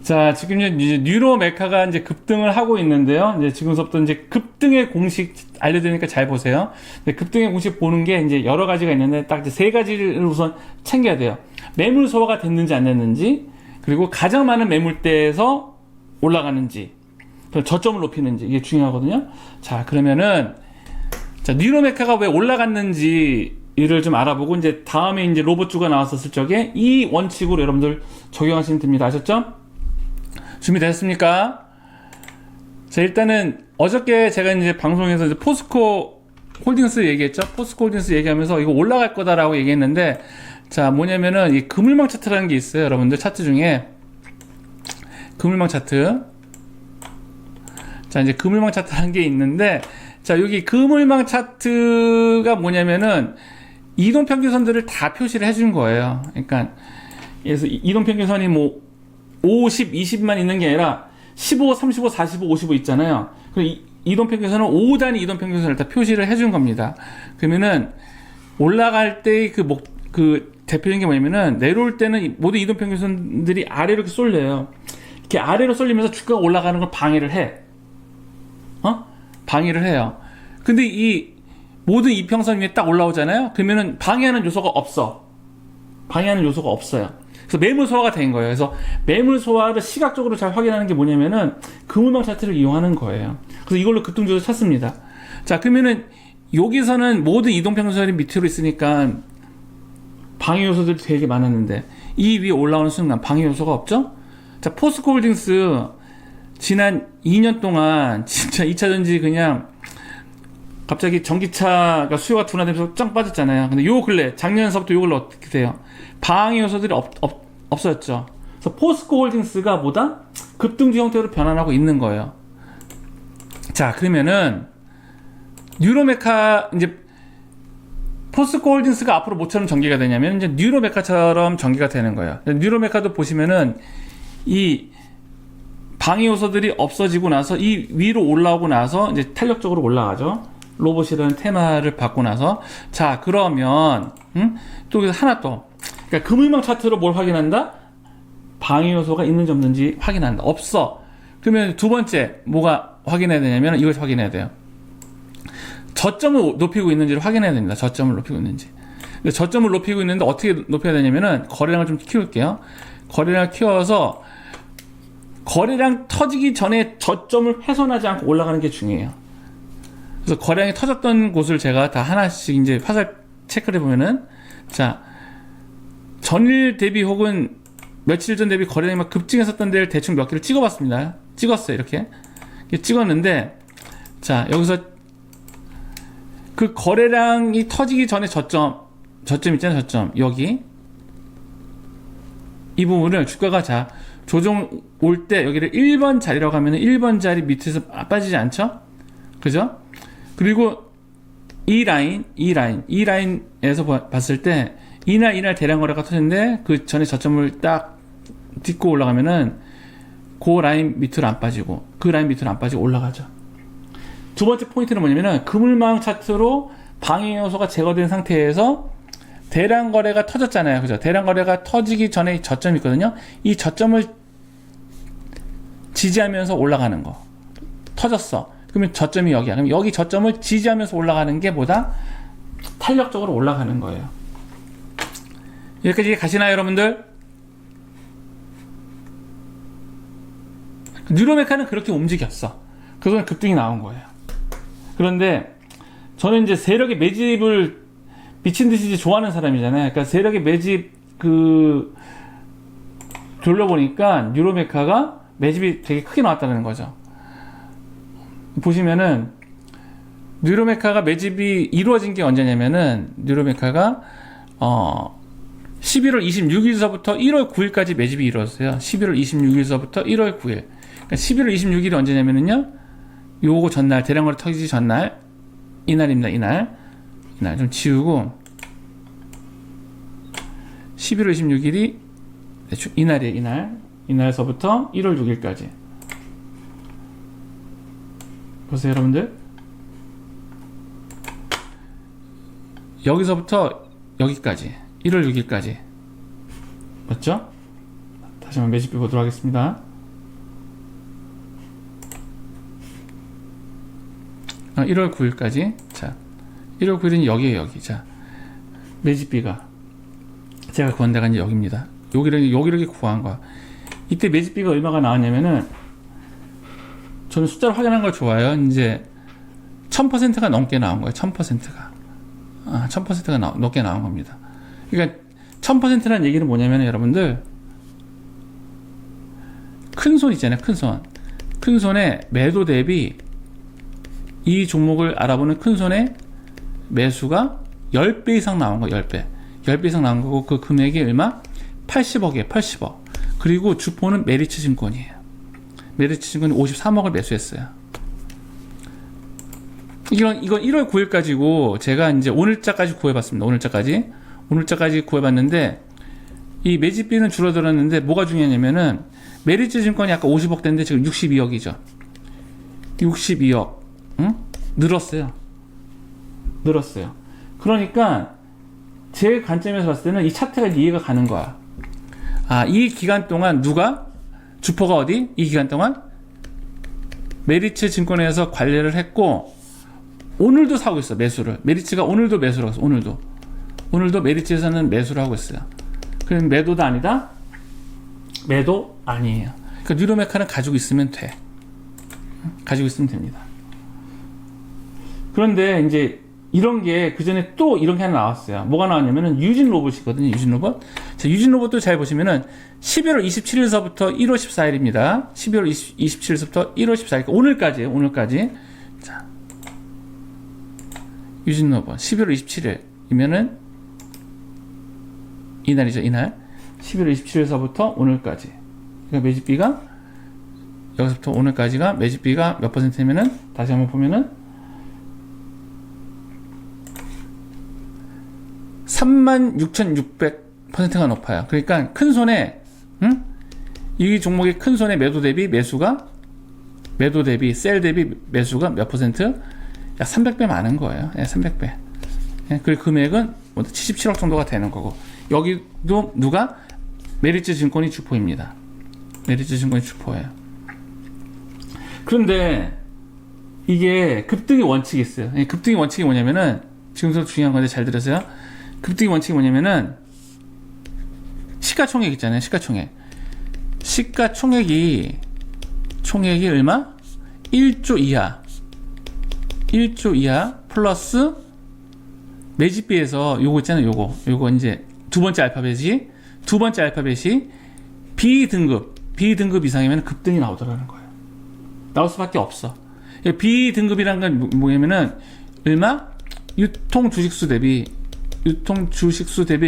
자, 지금 이제 뉴로메카가 이제 급등을 하고 있는데요. 이제 지금부터 이제 급등의 공식 알려드리니까 잘 보세요. 급등의 공식 보는 게 이제 여러 가지가 있는데 딱 이제 세 가지를 우선 챙겨야 돼요. 매물 소화가 됐는지 안 됐는지, 그리고 가장 많은 매물대에서 올라가는지, 저점을 높이는지, 이게 중요하거든요. 자, 그러면은, 자, 뉴로메카가 왜 올라갔는지, 이를 좀 알아보고, 이제 다음에 이제 로봇주가 나왔었을 적에 이 원칙으로 여러분들 적용하시면 됩니다. 아셨죠? 준비되셨습니까? 자, 일단은 어저께 제가 이제 방송에서 이제 포스코 홀딩스 얘기했죠? 포스코 홀딩스 얘기하면서 이거 올라갈 거다라고 얘기했는데, 자, 뭐냐면은 이 그물망 차트라는 게 있어요. 여러분들 차트 중에. 그물망 차트. 자, 이제 그물망 차트라는 게 있는데, 자, 여기 그물망 차트가 뭐냐면은 이동평균선들을 다 표시를 해준 거예요. 그러니까, 그래서 이동평균선이 뭐 50, 20만 있는 게 아니라 15, 35, 45, 55 있잖아요. 그리고 이동평균선은 5단위 이동평균선을 다 표시를 해준 겁니다. 그러면은 올라갈 때의 그 대표적인 게 뭐냐면은 내려올 때는 모든 이동평균선들이 아래로 이렇게 쏠려요. 이렇게 아래로 쏠리면서 주가가 올라가는 걸 방해를 해. 방해를 해요. 근데 이 모든 이평선 위에 딱 올라오잖아요. 그러면은 방해하는 요소가 없어. 방해하는 요소가 없어요. 그래서 매물 소화가 된 거예요. 그래서 매물 소화를 시각적으로 잘 확인하는 게 뭐냐면은 그물망 차트를 이용하는 거예요. 그래서 이걸로 급등주를 찾습니다. 자, 그러면은 여기서는 모든 이동평균선이 밑으로 있으니까 방해 요소들이 되게 많았는데 이 위에 올라오는 순간 방해 요소가 없죠? 자, 포스코 홀딩스 지난 2년 동안 진짜 2차전지 그냥 갑자기 전기차가 수요가 둔화되면서 짱 빠졌잖아요. 근데 요 근래 작년서부터 요 근래 어떻게 돼요? 방해 요소들이 없어졌죠. 그래서 포스코 홀딩스가 뭐다? 급등주 형태로 변환하고 있는 거예요. 자, 그러면은 뉴로메카 이제 포스코 홀딩스가 앞으로 뭐처럼 전개가 되냐면 이제 뉴로메카처럼 전개가 되는 거예요. 뉴로메카도 보시면은 이 방해 요소들이 없어지고 나서 이 위로 올라오고 나서 이제 탄력적으로 올라가죠. 로봇이라는 테마를 받고 나서. 자, 그러면 또 하나 또, 그러니까 그물망 차트로 뭘 확인한다? 방해 요소가 있는지 없는지 확인한다. 없어. 그러면 두 번째 뭐가 확인해야 되냐면 이걸 확인해야 돼요. 저점을 높이고 있는지를 확인해야 됩니다. 저점을 높이고 있는지. 저점을 높이고 있는데 어떻게 높여야 되냐면은 거래량을 좀 키울게요. 거래량을 키워서 거래량 터지기 전에 저점을 훼손하지 않고 올라가는 게 중요해요. 그래서 거래량이 터졌던 곳을 제가 다 하나씩 이제 화살 체크를 해보면은, 자, 전일 대비 혹은 며칠 전 대비 거래량이 막 급증했었던 데를 대충 몇 개를 찍어봤습니다. 찍었어요, 이렇게 찍었는데, 자, 여기서 그 거래량이 터지기 전에 저점 있잖아요, 저점. 여기 이 부분을 주가가 자 조정 올 때 여기를 1번 자리라고 하면 1번 자리 밑에서 빠지지 않죠? 그죠? 그리고 이 라인에서 봤을 때 이날 대량 거래가 터졌는데 그 전에 저점을 딱 딛고 올라가면은 그 라인 밑으로 안 빠지고 그 라인 밑으로 안 빠지고 올라가죠. 두 번째 포인트는 뭐냐면은 그물망 차트로 방해 요소가 제거된 상태에서 대량 거래가 터졌잖아요. 그죠? 대량 거래가 터지기 전에 저점이 있거든요. 이 저점을 지지하면서 올라가는 거. 터졌어. 그러면 저점이 여기야. 그럼 여기 저점을 지지하면서 올라가는 게 보다 탄력적으로 올라가는 거예요. 여기까지 가시나요, 여러분들? 뉴로메카는 그렇게 움직였어. 그래서 급등이 나온 거예요. 그런데 저는 이제 세력의 매집을 미친 듯이 이제 좋아하는 사람이잖아요. 그러니까 세력의 매집 돌려보니까 뉴로메카가 매집이 되게 크게 나왔다는 거죠. 보시면은 뉴로메카가 매집이 이루어진 게 언제냐면은 뉴로메카가 11월 26일서부터 1월 9일까지 매집이 이루어졌어요. 11월 26일서부터 1월 9일. 그러니까 11월 26일이 언제냐면은요. 요거 전날 대량거래 터지기 전날 이날입니다. 이날 좀 지우고 11월 26일이 이날이에요. 이날서부터 1월 6일까지 보세요, 여러분들. 여기서부터 여기까지 1월 6일까지 맞죠? 다시 한번 매집해 보도록 하겠습니다. 1월 9일까지. 자, 1월 9일은 여기에요, 여기. 자, 매집비가 제가 구한 데가 이제 여기입니다. 여기를 구한 거야. 이때 매집비가 얼마가 나왔냐면은, 저는 숫자를 확인하는 걸 좋아해요. 이제 1000%가 넘게 나온 거예요. 1000%가 1000%가 넘게 나온 겁니다. 그러니까 1000%라는 얘기는 뭐냐면, 여러분들 큰 손 있잖아요. 큰 손의 매도 대비 이 종목을 알아보는 큰 손의 매수가 10배 이상 나온 거예요. 10배 이상 나온 거고, 그 금액이 얼마? 80억이에요. 80억. 그리고 주포는 메리츠 증권이에요. 메리츠 증권이 53억을 매수했어요. 이건 1월 9일까지고, 제가 이제 오늘자까지 구해봤습니다. 오늘자까지 구해봤는데, 이 매집비는 줄어들었는데, 뭐가 중요하냐면은, 메리츠 증권이 아까 50억대인데 지금 62억이죠. 62억. 응? 늘었어요. 그러니까, 제 관점에서 봤을 때는 이 차트가 이해가 가는 거야. 이 기간 동안 주포가 어디? 이 기간 동안 메리츠 증권에서 관리를 했고, 오늘도 사고 있어, 매수를. 메리츠가 오늘도 매수를 하고 있어, 오늘도 메리츠에서는 매수를 하고 있어요. 그럼 매도도 아니다? 매도 아니에요. 그러니까 뉴로메카는 가지고 있으면 돼. 가지고 있으면 됩니다. 그런데 이제 이런 게 그 전에 또 이런 게 하나 나왔어요. 뭐가 나왔냐면은 유진 로봇이거든요. 유진 로봇. 자, 유진 로봇도 잘 보시면은 12월 27일서부터 1월 14일입니다. 12월 27일서부터 1월 14일. 오늘까지. 자, 유진 로봇 11월 27일이면은 이날이죠. 이날. 11월 27일서부터 오늘까지. 그러니까 매집비가 여기서부터 오늘까지가 매집비가 몇 %냐면은 다시 한번 보면은 36,600%가 높아요. 그러니까 큰 손에, 이 종목의 큰 손의 매도 대비 셀 대비 매수가 몇 %? 약 300배 많은 거예요. 300배. 그리고 금액은 77억 정도가 되는 거고, 여기도 누가? 메리츠 증권이 주포입니다. 메리츠 증권이 주포예요. 그런데 이게 급등의 원칙이 있어요. 급등의 원칙이 뭐냐면은, 지금부터 중요한 건데 잘 들으세요. 급등의 원칙이 뭐냐면은, 시가총액 있잖아요. 시가총액이 얼마? 1조 이하 플러스 매집비에서 요거 있잖아요. 요거 이제 두 번째 알파벳이 B등급 이상이면 급등이 나오더라는 거예요. 나올 수밖에 없어. B등급이란 건 뭐냐면은 얼마? 유통 주식수 대비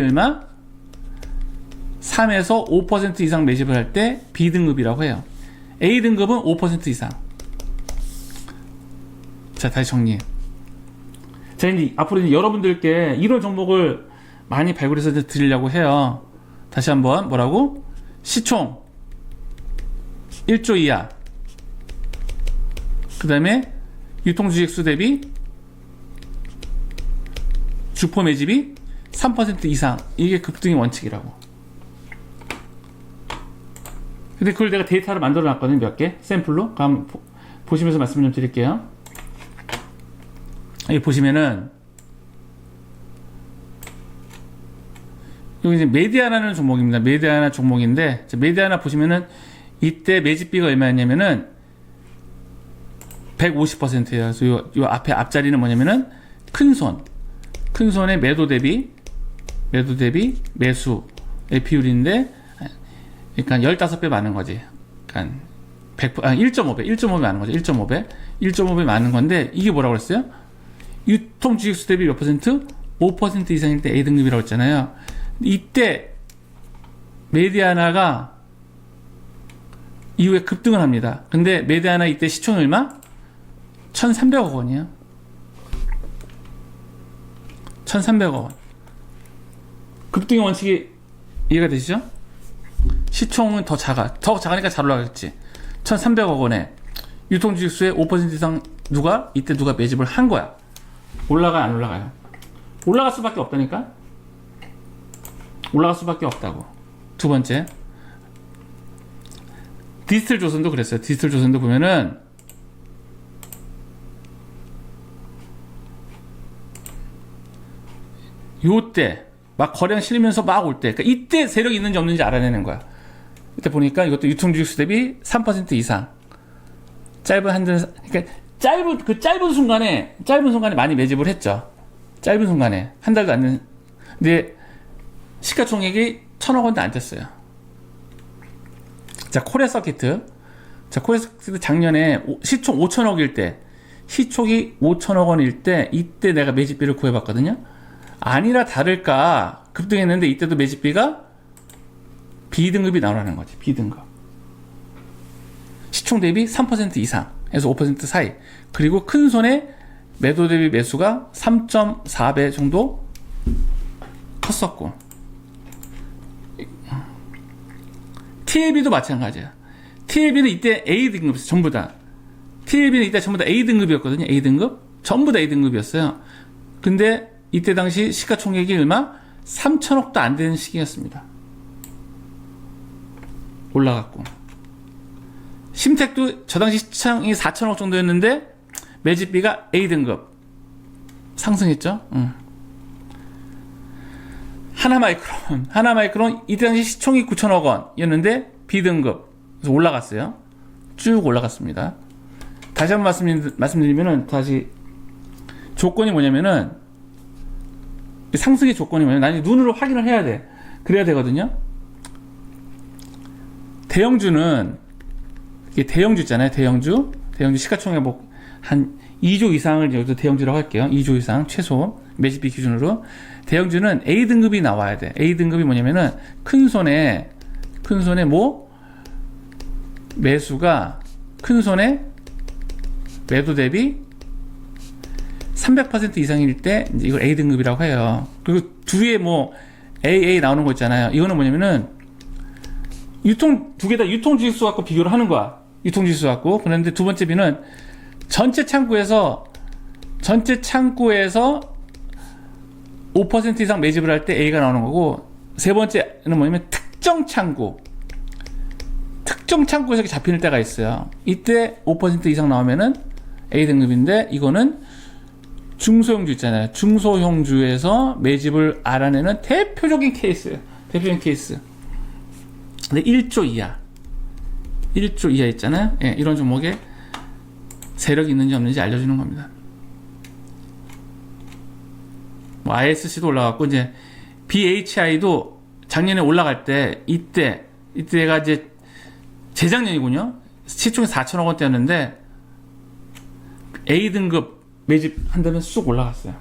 얼마? 3에서 5% 이상 매집을 할 때 B등급이라고 해요. A등급은 5% 이상. 자, 다시 정리해. 자, 이제 앞으로 이제 여러분들께 이런 종목을 많이 발굴해서 드리려고 해요. 다시 한번 뭐라고? 시총 1조 이하. 그 다음에 유통주식수 대비 주포 매집이 3% 이상. 이게 급등의 원칙이라고. 근데 그걸 내가 데이터를 만들어 놨거든요. 몇 개? 샘플로. 그럼 보시면서 말씀 좀 드릴게요. 여기 보시면은 여기 이제 메디아나는 종목입니다. 메디아나 종목인데, 메디아나 보시면은 이때 매집비가 얼마였냐면은 150%예요. 그래서 요 앞에 앞자리는 뭐냐면은 큰 손의 매도 대비 매수의 비율인데, 그러니까 15배 많은 거지. 그러니까 1.5배 많은 거죠. 1.5배 많은 건데, 이게 뭐라고 그랬어요? 유통 주식수 대비 몇 %? 5% 이상일 때 A등급이라고 했잖아요. 이때 메디아나가 이후에 급등을 합니다. 근데 메디아나 이때 시총 얼마? 1,300억 원이에요. 1,300억 원. 급등의 원칙이 이해가 되시죠? 시총은 더 작으니까 잘 올라가겠지. 1,300억 원에 유통주식수의 5% 이상 이때 누가 매집을 한 거야. 올라가요, 안 올라가요? 올라갈 수밖에 없다니까? 올라갈 수밖에 없다고. 두 번째, 디지털 조선도 그랬어요. 디지털 조선도 보면은 요때 막 거래량 실리면서 막 올 때, 그러니까 이때 세력이 있는지 없는지 알아내는 거야. 이때 보니까 이것도 유통주식수 대비 3% 이상. 그러니까 짧은 순간에 많이 매집을 했죠. 짧은 순간에 한 달도 안 된. 근데 시가총액이 1,000억 원도 안 됐어요. 자, 코레 서키트. 작년에 시총 5,000억일 때, 시총이 5,000억 원일 때, 이때 내가 매집비를 구해봤거든요. 아니라 다를까 급등했는데 이때도 매집비가 B등급이 나오라는 거지. B등급. 시총 대비 3% 이상에서 5% 사이. 그리고 큰 손에 매도 대비 매수가 3.4배 정도 컸었고, TLB도 마찬가지야. TLB는 이때 A등급이었어. 전부 다. TLB는 이때 전부 다 A등급이었거든요. A등급. 전부 다 A등급이었어요. 근데 이때 당시 시가총액이 얼마? 3천억도 안 되는 시기였습니다. 올라갔고. 심택도 저 당시 시총이 4천억 정도였는데 매집비가 A등급. 상승했죠? 하나마이크론 이때 당시 시총이 9천억 원이었는데 B등급. 그래서 올라갔어요. 쭉 올라갔습니다. 다시 한번 말씀드리면은, 다시 조건이 뭐냐면은, 상승의 조건이 뭐냐면, 나중에 눈으로 확인을 해야 돼. 그래야 되거든요. 대형주는, 이게 대형주 있잖아요. 대형주 시가총액 한 2조 이상을 여기서 대형주라고 할게요. 2조 이상 최소 매집비 기준으로. 대형주는 A등급이 나와야 돼. A등급이 뭐냐면은, 큰 손에 매수가 큰 손에 매도 대비 300% 이상일 때 이걸 A등급이라고 해요. 그리고 뒤에 뭐 AA 나오는 거 있잖아요. 이거는 뭐냐면은 두 개 다 유통지수 갖고 비교를 하는 거야. 유통지수 갖고. 그런데 두 번째 B는 전체 창구에서 5% 이상 매집을 할 때 A가 나오는 거고, 세 번째는 뭐냐면 특정 창구에서 잡히는 때가 있어요. 이때 5% 이상 나오면은 A등급인데, 이거는 중소형주 있잖아요. 중소형주에서 매집을 알아내는 대표적인 케이스예요. 대표적인 케이스. 근데 1조 이하 있잖아요. 예, 이런 종목에 세력이 있는지 없는지 알려주는 겁니다. 뭐 ISC도 올라갔고, 이제 BHI도 작년에 올라갈 때, 이때가 이제 재작년이군요. 시총이 4천억 원대였는데 A등급 매집한다면 쑥 올라갔어요.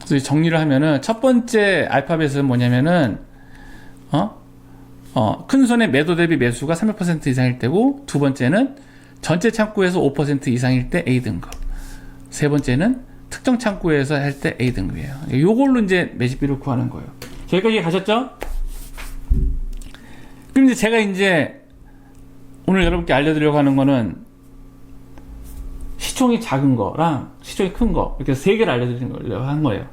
그래서 정리를 하면은, 첫 번째 알파벳은 뭐냐면은, 큰 손의 매도 대비 매수가 300% 이상일 때고, 두 번째는 전체 창구에서 5% 이상일 때 A등급, 세 번째는 특정 창구에서 할 때 A등급이에요. 요걸로 이제 매집비를 구하는 거예요. 여기까지 가셨죠? 그럼 이제 제가 오늘 여러분께 알려드리려고 하는 거는, 시총이 작은 거랑 시총이 큰 거, 이렇게 세 개를 알려드리려고 한 거예요.